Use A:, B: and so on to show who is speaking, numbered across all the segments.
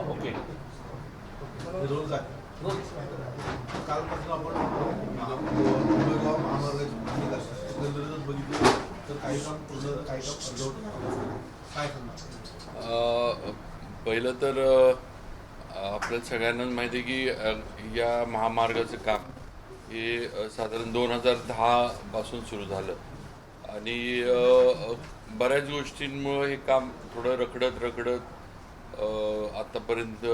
A: Okay
B: कालपासून आपण मुंबईगाव महामार्गाची बघितली तर काही काम पूर्ण काही काम अर्धवट काय सांगणार?
A: पहिलं तर आपल्याला सगळ्यांनाच माहिती आहे की या महामार्गाचं काम हे साधारण 2010 पासून सुरू झालं आणि बऱ्याच गोष्टींमुळं हे काम थोडं रखडत आतापर्यंत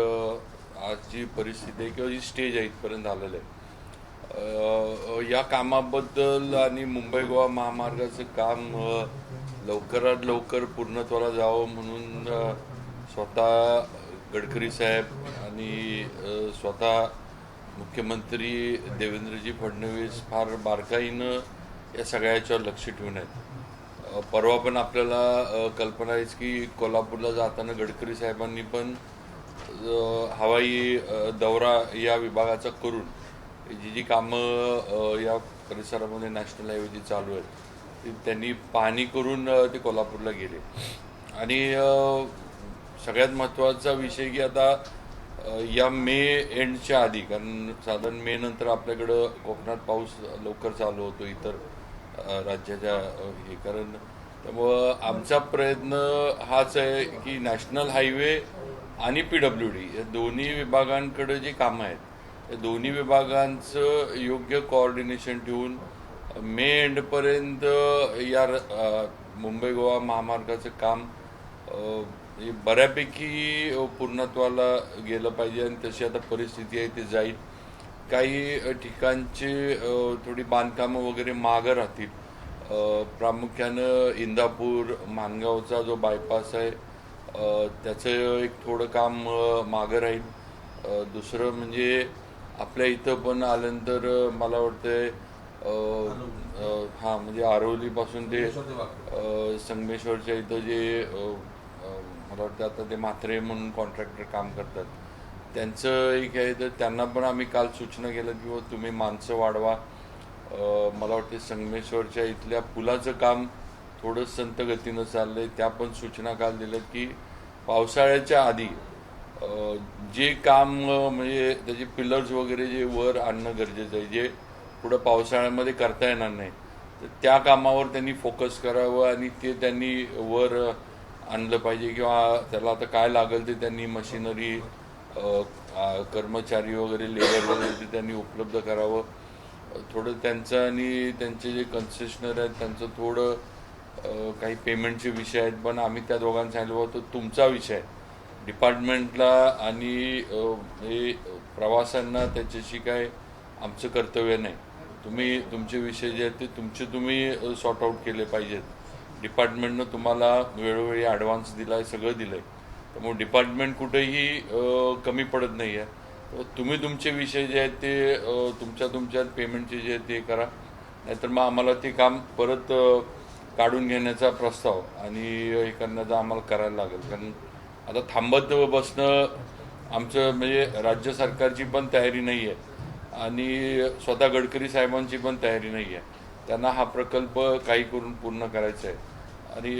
A: आज जी परिस्थिती आहे किंवा जी स्टेज आहे इथपर्यंत आलेलं आहे। या कामाबद्दल आणि मुंबई गोवा महामार्गाचं काम लवकरात लवकर पूर्णत्वाला जावं म्हणून स्वतः गडकरी साहेब आणि स्वतः मुख्यमंत्री देवेंद्रजी फडणवीस फार बारकाईनं या सगळ्याच्यावर लक्ष ठेवून आहेत। परवा पण आपल्याला कल्पना आहेच की कोल्हापूरला जाताना गडकरी साहेबांनी पण हवाई दौरा या विभागाचा करून जी कामं या परिसरामध्ये नॅशनल हायवेची चालू आहेत ती त्यांनी पाहणी करून ते कोल्हापूरला गेले। आणि सगळ्यात महत्त्वाचा विषय की आता या मे एंडच्या आधी, कारण साधारण मे नंतर आपल्याकडं कोकणात पाऊस लवकर चालू होतो इतर राज्याच्या हे, कारण त्यामुळं आमचा प्रयत्न हाच आहे की नॅशनल हायवे आणि PWD या दोन्ही विभागांकडे जी कामं आहेत या दोन्ही विभागांचं योग्य कोऑर्डिनेशन ठेवून मे एंडपर्यंत या मुंबई गोवा महामार्गाचं काम बऱ्यापैकी पूर्णत्वाला गेलं पाहिजे आणि तशी आता परिस्थिती आहे ती जाईल। काही ठिकाणचे थोडी बांधकामं वगैरे मागं राहतील, प्रामुख्यानं इंदापूर माणगावचा जो बायपास आहे त्याचं एक थोडं काम मागं राहील। दुसरं म्हणजे आपल्या इथं पण आल्यानंतर मला वाटतंय हां म्हणजे आरवलीपासून ते संगमेश्वरच्या इथं जे मला वाटतं आता ते म्हात्रे म्हणून कॉन्ट्रॅक्टर काम करतात त्यांचं एक आहे, तर त्यांना पण आम्ही काल सूचना केल्या की तुम्ही माणसं वाढवा। मला वाटते संगमेश्वरच्या इथल्या पुलाचं काम थोडं संत गतीनं चाललंय, त्या पण सूचना काल दिल्यात की पावसाळ्याच्या आधी जे काम म्हणजे त्याचे पिलर्स वगैरे जे वर आणणं गरजेचं आहे, जे पुढं पावसाळ्यामध्ये करता येणार नाही, तर त्या कामावर त्यांनी फोकस करावं आणि ते त्यांनी वर आणलं पाहिजे किंवा त्याला आता काय लागेल ते त्यांनी मशिनरी कर्मचारी वगैरे लेबर वगैरे ते त्यांनी उपलब्ध करावं। थोडं त्यांचं आणि त्यांचे जे कन्सेशनर आहेत त्यांचं थोडं काही पेमेंटचे विषय आहेत, पण आम्ही त्या दोघांना सांगितलं होतं तुमचा विषय डिपार्टमेंटला आणि हे प्रवाशांना त्याच्याशी काय आमचं कर्तव्य नाही, तुम्ही तुमचे विषय जे आहेत ते तुम्ही सॉर्ट आऊट केले पाहिजेत। डिपार्टमेंटनं तुम्हाला वेळोवेळी ॲडव्हान्स दिला आहे, सगळं दिलं आहे, त्यामुळे डिपार्टमेंट कुठेही कमी पडत नाही आहे। तुम्ही तुमचे विषय जे आहेत ते तुमच्या पेमेंटचे जे आहेत ते करा, नाहीतर मग आम्हाला ते काम परत काढून घेण्याचा प्रस्ताव आणि हे करण्याचं आम्हाला करायला लागेल। कारण आता थांबत बसणं आमचं म्हणजे राज्य सरकारची पण तयारी नाही आहे आणि स्वतः गडकरी साहेबांची पण तयारी नाही आहे, त्यांना हा प्रकल्प काही करून पूर्ण करायचा आहे। आणि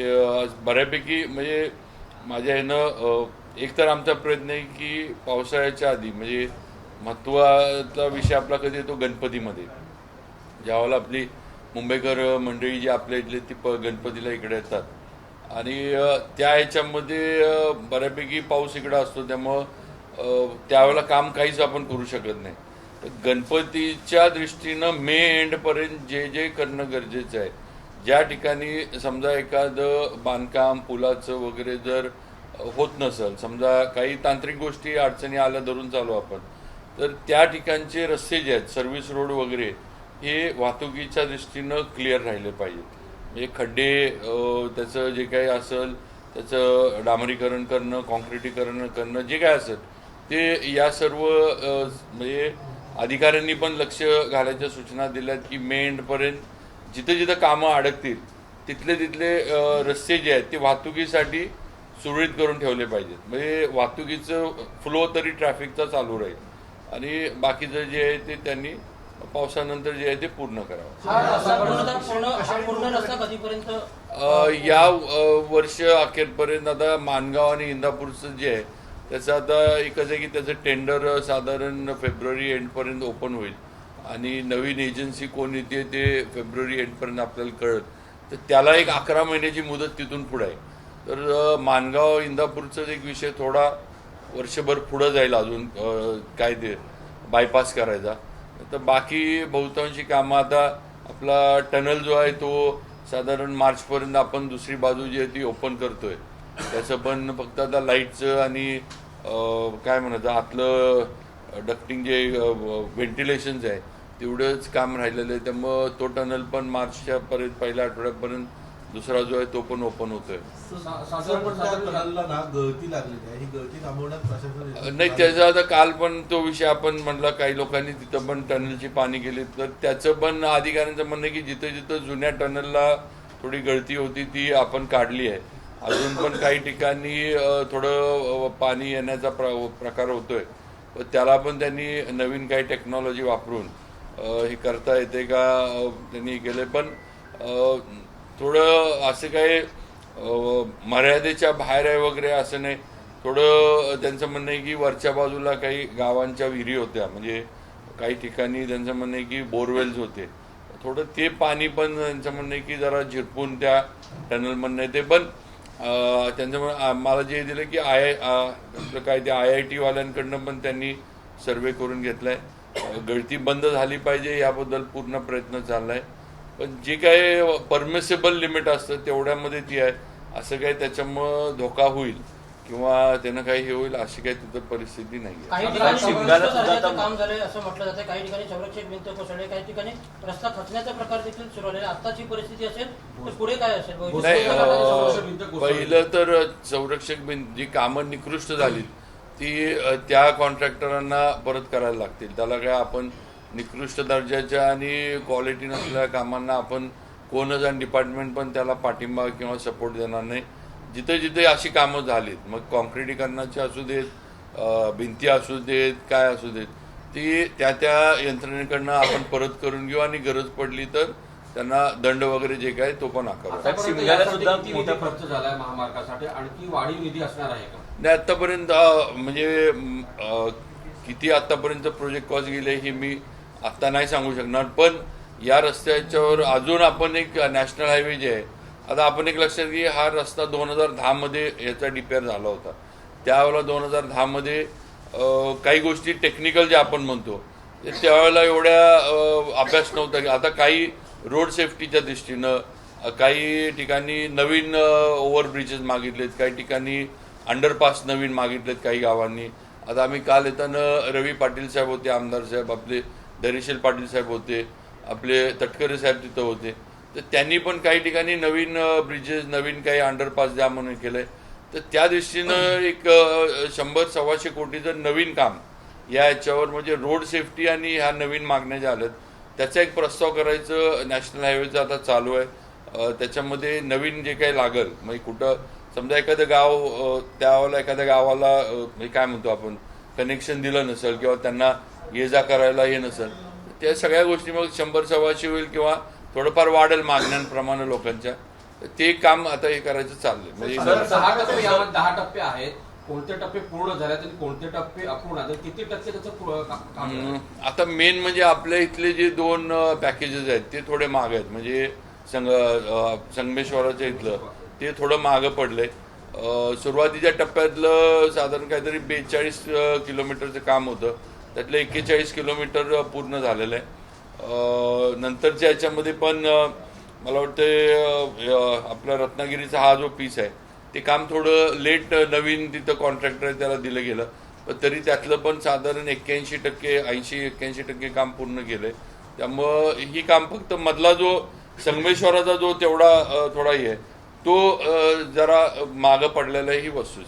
A: बऱ्यापैकी म्हणजे माझ्या ह्यानं एक तर आमचा प्रयत्न आहे की पावसाळ्याच्या आधी, म्हणजे महत्त्वाचा विषय आपला कधी येतो गणपतीमध्ये, ज्यावेळेला आपली मुंबईकर मंडळी जी आपल्या इथले ती गणपतीला इकडे येतात आणि त्या ह्याच्यामध्ये बऱ्यापैकी पाऊस इकडं असतो, त्यामुळं त्यावेळेला काम काहीच आपण करू शकत नाही। गणपतीच्या दृष्टीनं मे एंडपर्यंत जे जे करणं गरजेचं आहे, ज्या ठिकाणी समजा एखादं बांधकाम पुलाचं वगैरे जर होत नसेल, समजा काही तांत्रिक गोष्टी अडचणी आल्या धरून चालू आपण, तर त्या ठिकाणचे रस्ते जे आहेत सर्व्हिस रोड वगैरे हे वाहतुकीच्या दृष्टीनं क्लिअर राहिले पाहिजेत। म्हणजे खड्डे त्याचं जे काही असेल त्याचं डांबरीकरण करणं, कॉन्क्रिटीकरण करणं जे काय असेल ते या सर्व म्हणजे अधिकाऱ्यांनी पण लक्ष घालायच्या सूचना दिल्यात की मे एंडपर्यंत जिथे जिथं कामं अडकतील तिथले रस्ते जे आहेत ते वाहतुकीसाठी सुरळीत करून ठेवले पाहिजेत, म्हणजे वाहतुकीचं फ्लो तरी ट्रॅफिकचा चालू राहील आणि बाकीचं जे आहे ते त्यांनी पावसानंतर जे आहे ते पूर्ण करावं.
C: हा पूर्ण रस्ता कधीपर्यंत
A: या वर्ष अखेरपर्यंत आता माणगाव आणि इंदापूरचं जे आहे त्याचं आता एकच आहे की त्याचं टेंडर साधारण फेब्रुवारी एंडपर्यंत ओपन होईल आणि नवीन एजन्सी कोण येते ते फेब्रुवारी एंडपर्यंत आपल्याला कळत. तर त्याला एक 11 महिन्याची मुदत तिथून पुढे आहे. तर माणगाव इंदापूरचा एक विषय थोडा वर्षभर पुढं जाईल अजून, काय ते बायपास करायचा. तर बाकी बहुतांशी कामं आता आपला टनल जो आहे तो साधारण मार्चपर्यंत आपण दुसरी बाजू जी आहे ती ओपन करतोय. त्याचं पण फक्त आता लाईटचं आणि काय म्हणायचं आतलं डक्टिंग जे व्हेंटिलेशनचं आहे तेवढंच काम राहिलेलं आहे. त्यामुळं तो टनल पण मार्चच्या पहिल्या आठवड्यापर्यंत दुसरा जो आहे तो पण ओपन होतोय.
B: टनलला ना गळती लागलेली आहे, ही गळती थांबवण्यात प्रशासन
A: नाही त्याचा आता काल पण तो विषय आपण म्हटला काही लोकांनी तिथं पण टनलची पाणी केली. तर त्याचं पण अधिकाऱ्यांचं म्हणणं आहे की जिथं जिथं जुन्या टनलला थोडी गळती होती ती आपण काढली आहे. अजून पण काही ठिकाणी थोडं पाणी येण्याचा प्रकार होतोय. पण त्याला पण त्यांनी नवीन काही टेक्नॉलॉजी वापरून हे करता येते का त्यांनी केलं. पण थोडं असं काय मर्यादेच्या बाहेर आहे वगैरे असं नाही. थोडं त्यांचं म्हणणं आहे की वरच्या बाजूला काही गावांच्या विहिरी होत्या, म्हणजे काही ठिकाणी त्यांचं म्हणणं आहे की बोरवेल्स होते. थोडं ते पाणी पण त्यांचं म्हणणं आहे की जरा झिरपून त्या टनलमधनं येते. पण त्यांचं मला जे दिलं की आपलं काय ते IIT वाल्यांकडनं पण त्यांनी सर्वे करून घेतलाय. गळती बंद झाली पाहिजे याबद्दल पूर्ण प्रयत्न चाललाय. पण जे काय परमिसेबल लिमिट असतं तेवढ्यामध्ये ती आहे. असं काही त्याच्यामुळं धोका होईल किंवा त्यानं काही हे होईल अशी काही तिथं परिस्थिती नाही आहे.
C: काही ठिकाणी काम झालंय असं म्हटलं जातं, काही ठिकाणी संरक्षक भिंत कोसळले, काही ठिकाणी रस्ता खचण्याचा प्रकार देखील सुरू आहे. आताची परिस्थिती असेल तर पुढे काय असेल?
A: नाही, पहिलं तर संरक्षक भिंत जी कामं निकृष्ट झाली ती त्या कॉन्ट्रॅक्टरांना परत करायला लागतील. त्याला काय आपण निकृष्ट दर्जाच्या आणि क्वालिटी नसलेल्या कामांना आपण कोणच आणि डिपार्टमेंट पण त्याला पाठिंबा किंवा सपोर्ट देणार नाही. जिथे जिथे अशी कामं झालीत, मग कॉन्क्रिटीकरणाची असू देत, भिंती असू देत, काय असू देत, ती त्या यंत्रणेकडनं आपण परत करून घेऊ आणि गरज पडली तर त्यांना दंड वगैरे जे काय तो पण आकारू.
D: शिमग्याला सुद्धा मोठा खर्च झालाय महामार्गासाठी, आणखी वाढीव निधी असणार आहे का?
A: नाही, आतापर्यंत म्हणजे किती आतापर्यंत प्रोजेक्ट कॉस्ट गेले हे मी आत्ता नाही सांगू शकणार. पण या रस्त्याच्यावर अजून आपण एक नॅशनल हायवे जे आहे, आता आपण एक लक्षात घे, हा रस्ता 2010 मध्ये याचा रिपेअर झाला होता. त्यावेळेला 2010 मध्ये काही गोष्टी टेक्निकल जे आपण म्हणतो त्यावेळेला एवढ्या अभ्यास नव्हता. आता काही रोड सेफ्टीच्या दृष्टीनं काही ठिकाणी नवीन ओव्हरब्रिजेस मागितलेत, काही ठिकाणी अंडरपास नवीन मागितलेत काही गावांनी. आता आम्ही काल येताना रवी पाटील साहेब होते, आमदार साहेब, आपले धैर्यशील पाटील साहेब होते, आपले तटकरे साहेब तिथं होते. तर त्यांनी पण काही ठिकाणी नवीन ब्रिजेस, नवीन काही अंडरपास द्या म्हणून केलंय. तर त्या दृष्टीनं एक 100-125 कोटीचं नवीन काम याच्यावर, म्हणजे रोड सेफ्टी आणि ह्या नवीन मागण्या ज्या आल्यात त्याचा एक प्रस्ताव करायचं नॅशनल हायवेचं आता चालू आहे. त्याच्यामध्ये नवीन जे काही लागल, म्हणजे कुठं समजा एखादं गाव, त्यावेळेला एखाद्या गावाला काय म्हणतो आपण कनेक्शन दिलं नसेल किंवा त्यांना ये जा करायला हे नसेल, त्या सगळ्या गोष्टी मग 100-125 होईल किंवा थोडंफार वाढेल मागण्यांप्रमाणे लोकांच्या. ते काम आता हे करायचं चाललंय. म्हणजे
D: 10 टप्पे आहेत, कोणते टप्पे पूर्ण झाले आणि कोणते टप्पे अपूर्ण आहेत, किती टक्के त्याचं
A: आता मेन म्हणजे आपल्या इथले जे 2 पॅकेजेस आहेत ते थोडे महाग आहेत. म्हणजे संगमेश्वराच्या इथलं ते थोडं मागं पडलंय. सुरुवातीच्या टप्प्यातलं साधारण काहीतरी 42 किलोमीटरचं काम होतं, त्यातलं 41 किलोमीटर पूर्ण झालेलं आहे. नंतरच्या याच्यामध्ये पण मला वाटतं आपला रत्नागिरीचा हा जो पीस आहे ते काम थोडं लेट नवीन तिथं कॉन्ट्रॅक्टर आहे त्याला दिलं गेलं. पण तरी त्यातलं पण साधारण 80-81% काम पूर्ण केलंय. त्यामुळं ही काम फक्त मधला जो संगमेश्वराचा जो तेवढा थोडा हे आहे तो जरा मागं पडलेला ही वस्तू.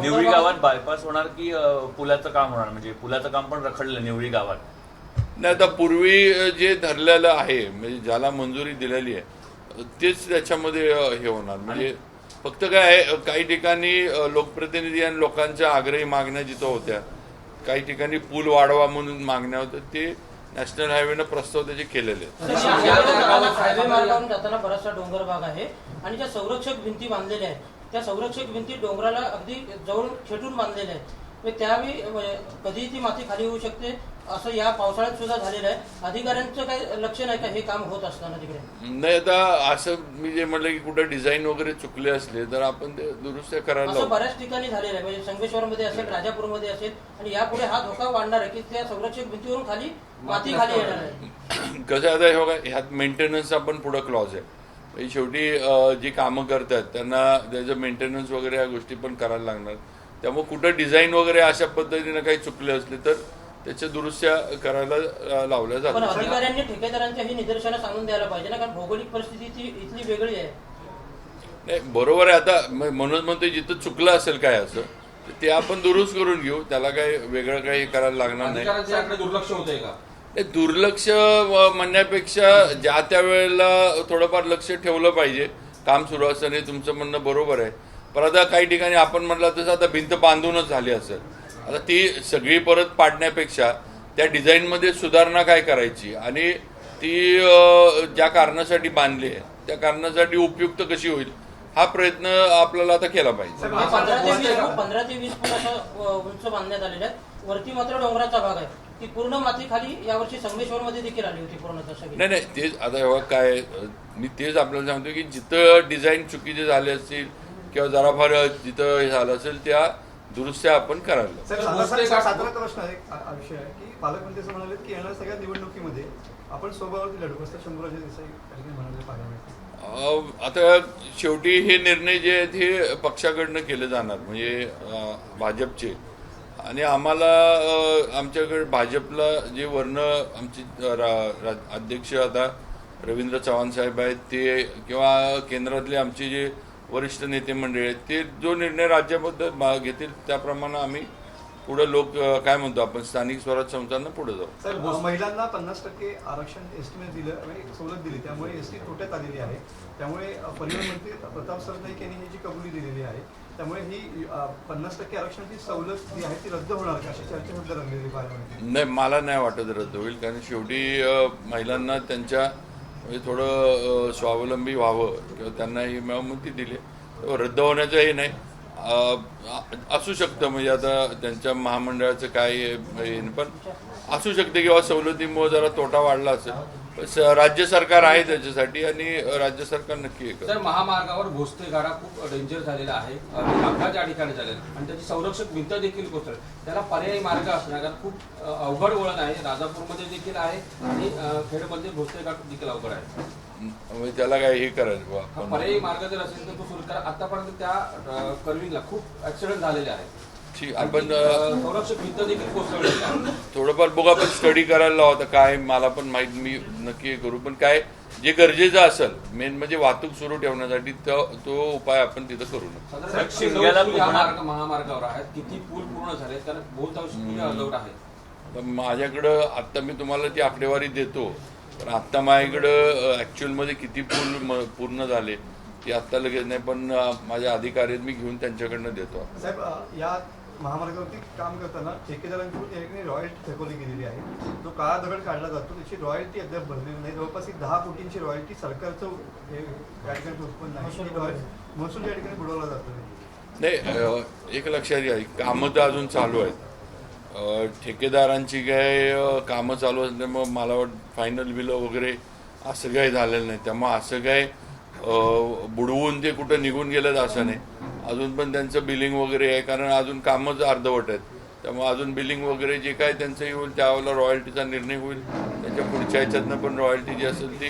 E: निवळी गावात बायपास होणार की पुलाचं काम होणार? म्हणजे पुलाचं काम पण रखडलं निवळी गावात.
A: नाही, आता पूर्वी जे धरलेलं आहे, म्हणजे ज्याला मंजुरी दिलेली आहे तेच त्याच्यामध्ये हे होणार. म्हणजे फक्त काय आहे, काही ठिकाणी लोकप्रतिनिधी आणि लोकांच्या आग्रही मागण्या जिथं होत्या, काही ठिकाणी पूल वाढवा म्हणून मागण्या होत्या, ते नॅशनल हायवेनं प्रस्ताव त्याचे केलेले आहेत.
C: हायवे मार्गावरून जाताना बराचसा डोंगर भाग आहे आणि ज्या संरक्षक भिंती बांधलेल्या आहेत त्या संरक्षक भिंती डोंगराला अगदी जवळ खेटून बांधलेल्या आहेत. त्यावेळी कधीही ती माती खाली होऊ शकते असं या पावसाळ्यात सुद्धा झालेलं आहे. अधिकाऱ्यांचं काही लक्ष नाही का हे काम होत असताना तिकडे?
A: नाही, आता असं मी जे म्हटलं की कुठं डिझाईन वगैरे चुकले असले तर आपण ते दुरुस्त्या करायला
C: असं
A: लावू.
C: बऱ्याच ठिकाणी झालेलं आहे. म्हणजे संगमेश्वरमध्ये असेल, राजापूरमध्ये असेल आणि यापुढे हा धोका वाढणार आहे की त्या संरक्षक भिंतीवरून खाली माती खाली येणार आहे.
A: कसं आता हे बघा, ह्यात मेंटेनन्सचा पण पुढं क्लॉज आहे. म्हणजे शेवटी जी कामं करतात त्यांना त्याचं मेंटेनन्स वगैरे या गोष्टी पण करायला लागणार. त्यामुळे कुठं डिझाईन वगैरे अशा पद्धतीनं काही चुकले असले तर त्याच्या दुरुस्त्या करायला लावल्या
C: पण
A: जातात.
C: अधिकाऱ्यांनी ठेकेदारांच्या ही निदर्शनं सांगून द्यायला पाहिजे ना, कारण भौगोलिक परिस्थिती ती इथली वेगळी आहे.
A: नाही, बरोबर आहे. आता म्हणून म्हणतो जिथं चुकलं असेल काय असं तर ते आपण दुरुस्त करून घेऊ, त्याला काही वेगळं काही करायला लागणार नाही.
D: अधिकाऱ्यांच्या याकडे दुर्लक्ष होतंय का?
A: दुर्लक्ष म्हणण्यापेक्षा ज्या त्या वेळेला थोडंफार लक्ष ठेवलं पाहिजे. काम सुरू असताना तुमचं म्हणणं बरोबर आहे, पण आता काही ठिकाणी आपण म्हटलं तसं आता भिंत बांधूनच झाली असेल, आता ती सगळी परत पाडण्यापेक्षा त्या डिझाईनमध्ये सुधारणा काय करायची आणि ती ज्या कारणासाठी बांधली आहे त्या कारणासाठी उपयुक्त कशी होईल हा प्रयत्न आपल्याला आता केला पाहिजे.
C: 15 ते 20 फूट असं उंच बांधण्यात आलेलं आहे. वरती मात्र डोंगराचा भाग आहे. ती पूर्ण माती खाली यावर्षी संगमेश्वरमध्ये देखील आली होती पूर्णतः सगळी.
A: नाही, तेच आता एवढं काय मी तेच आपल्याला सांगतो की जिथं डिझाईन चुकीचे झाले असतील किंवा जरा फार जिथं हे झालं असेल त्या दुरुस्त्या आपण करायला.
F: साधारण प्रश्न आहे, विषय आहे की पालकमंत्री असं म्हणाले की येणाऱ्या सगळ्या निवडणुकीमध्ये आपण स्वबळावरती लढू, असं शंभूराजे देसाई म्हणाले पाहिजे.
A: आता शेवटी हे निर्णय जे आहेत हे पक्षाकडनं केले जाणार, म्हणजे भाजपचे. आणि आम्हाला आमच्याकडे भाजपला जे वर्ण आमचे अध्यक्ष आता रवींद्र चव्हाण साहेब आहेत ते किंवा केंद्रातले आमचे जे वरिष्ठ नेते मंडळी आहेत ते जो निर्णय राज्याबद्दल घेतील त्याप्रमाणे आम्ही पुढे लोक काय म्हणतो आपण स्थानिक स्वराज्य संस्थांना पुढे जाऊ.
F: साहेब, महिलांना 50% आरक्षण एसटीने दिलं, म्हणजे सवलत दिली, त्यामुळे एसटी तोट्यात आलेली आहे. त्यामुळे परिवहन मंत्री प्रताप सरनाईक यांनी ही जी कबुली दिलेली आहे त्यामुळे ही 50% आरक्षणाची सवलत जी आहे ती रद्द होणार का अशी चर्चा सुद्धा रंगलेली पाहिजे.
A: नाही, मला नाही वाटत रद्द होईल, कारण शेवटी महिलांना त्यांच्या म्हणजे थोडं स्वावलंबी व्हावं किंवा त्यांना ही मिळवणुकी दिली, रद्द होण्याचं हे नाही. असू शकतं म्हणजे आता त्यांच्या महामंडळाचं काय पण असू शकते किंवा सवलतीमुळे जरा तोटा वाढला असेल. राज्य सरकार आहे त्याच्यासाठी आणि राज्य सरकार नक्की हे करेल.
D: तर महामार्गावर भोसतेगाडा खूप डेंजर झालेला आहे, अपघात या ठिकाणी झालेला आणि त्याची संरक्षक भिंत देखील कोसळली. त्याला पर्यायी मार्ग असणार, कारण खूप अवघड वळण आहे. राजापूरमध्ये देखील आहे आणि खेडमध्ये भोसतेघाट देखील अवघड आहे.
A: त्याला काय हे करायचं
D: पर्यायी मार्ग जर असेल तर तो सुरू करा. आतापर्यंत त्या कर्विंगला खूप ऍक्सिडेंट झालेले आहेत.
A: आपण
D: संरक्षक भिंत देखील कोसळलेली आहे.
A: थोडंफार बघू, आपण स्टडी करायला होता काय मला पण माहित, मी नक्की करू. पण काय जे गरजेचं असेल मेन म्हणजे वाहतूक सुरू ठेवण्यासाठी तो उपाय आपण तिथं करू
D: साधारण महामार्गावर आहेत, किती पूल पूर्ण झाले, कारण बहुतांश पूल अलर्ट आहेत.
A: माझ्याकडं आत्ता मी तुम्हाला ती आकडेवारी देतो, पण आत्ता माझ्याकडं ऍक्च्युअलमध्ये किती पूल पूर्ण झाले ते आत्ता लगेच नाही, पण माझ्या अधिकारी मी घेऊन त्यांच्याकडनं देतो.
F: साहेब, या महामार्गावरती काम करताना ठेकेदारांकडून या ठिकाणी रॉयल्टी थकवली गेलेली आहे. जो काळा दगड काढला जातो त्याची रॉयल्टी अद्याप भरलेली नाही. जवळपास 10 कोटींची रॉयल्टी सरकारचं हे या ठिकाणी उत्पन्न आहे, महसूल या ठिकाणी बुडवला जातो.
A: नाही, एक लक्षात घ्या, कामं तर अजून चालू आहेत. ठेकेदारांची काय कामं चालू असल्यामुळे मला वाटतं फायनल बिलं वगैरे असं काही झालेलं नाही. त्यामुळे असं काय बुडवून ते कुठं निघून गेलं असं नाही. अजून पण त्यांचं बिलिंग वगैरे आहे, कारण अजून कामच अर्धवट आहेत. त्यामुळे अजून बिलिंग वगैरे जे काय त्यांचं होईल त्यावेळेला रॉयल्टीचा निर्णय होईल. त्याच्या पुढच्या ह्याच्यातनं पण रॉयल्टी जी असेल ती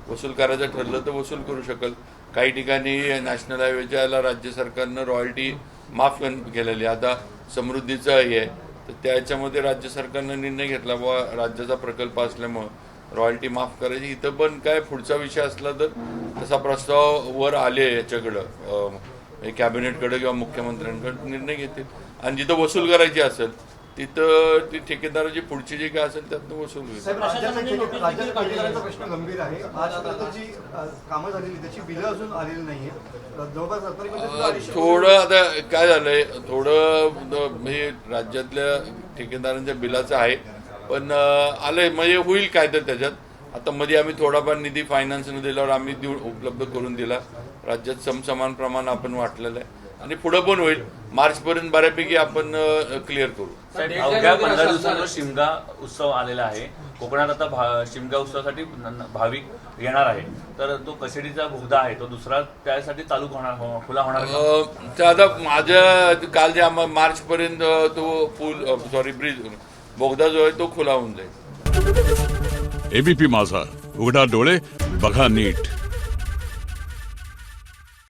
A: वसूल करायचं ठरलं तर वसूल करू शकेल. काही ठिकाणी नॅशनल हायवेच्या याला राज्य सरकारनं रॉयल्टी माफ केलेली. आता समृद्धीचं हे आहे तर त्याच्यामध्ये राज्य सरकारनं निर्णय घेतला बुवा राज्याचा प्रकल्प असल्यामुळं रॉयल्टी माफ करायची. इथं पण काय पुढचा विषय असला तर तसा प्रस्ताव वर आले याच्याकडं कॅबिनेटकडे किंवा मुख्यमंत्र्यांकडे निर्णय घेतील आणि जिथं वसूल करायची असेल तिथं ती ठेकेदाराची पुढची जी काय असेल त्यातनं वसूल होईल.
F: साहेब,
C: प्रशासनाने नोटीस देखील
F: राज्याच्या
C: काढलेली आहे.
F: ठेकेदारांचा प्रश्न गंभीर आहे. आजपर्यंत जी कामं झालेली त्याची बिलं अजून आलेली नाहीये. जवळपास रत्नागिरीमध्ये सुद्धा 250
A: थोडं आता काय झालंय, थोडं म्हणजे राज्यातल्या ठेकेदारांच्या बिलाचं आहे, पण आलंय म्हणजे होईल काय तर त्याच्यात. आता मध्ये आम्ही थोडाफार निधी फायनान्सनं दिल्यावर आम्ही उपलब्ध करून दिला. राज्यात समसमान प्रमाण आपण वाटलेलं आहे आणि पुढं पण होईल. मार्चपर्यंत बऱ्यापैकी आपण क्लिअर करू.
E: साहेब, अवघ्या 15 दिवसांवर शिमगा उत्सव आलेला आहे. कोकणात आता शिमगा उत्सवासाठी भाविक येणार आहे, तर तो कसेडीचा बोगदा आहे तो दुसरा त्यासाठी चालू खुला होणार का?
A: तर आता माझ्या काल जे आम्हाला मार्चपर्यंत तो ब्रिज बोगदा जो आहे तो खुला होऊन जाईल.
G: एबीपी माझा, उघडा डोळे बघा नीट.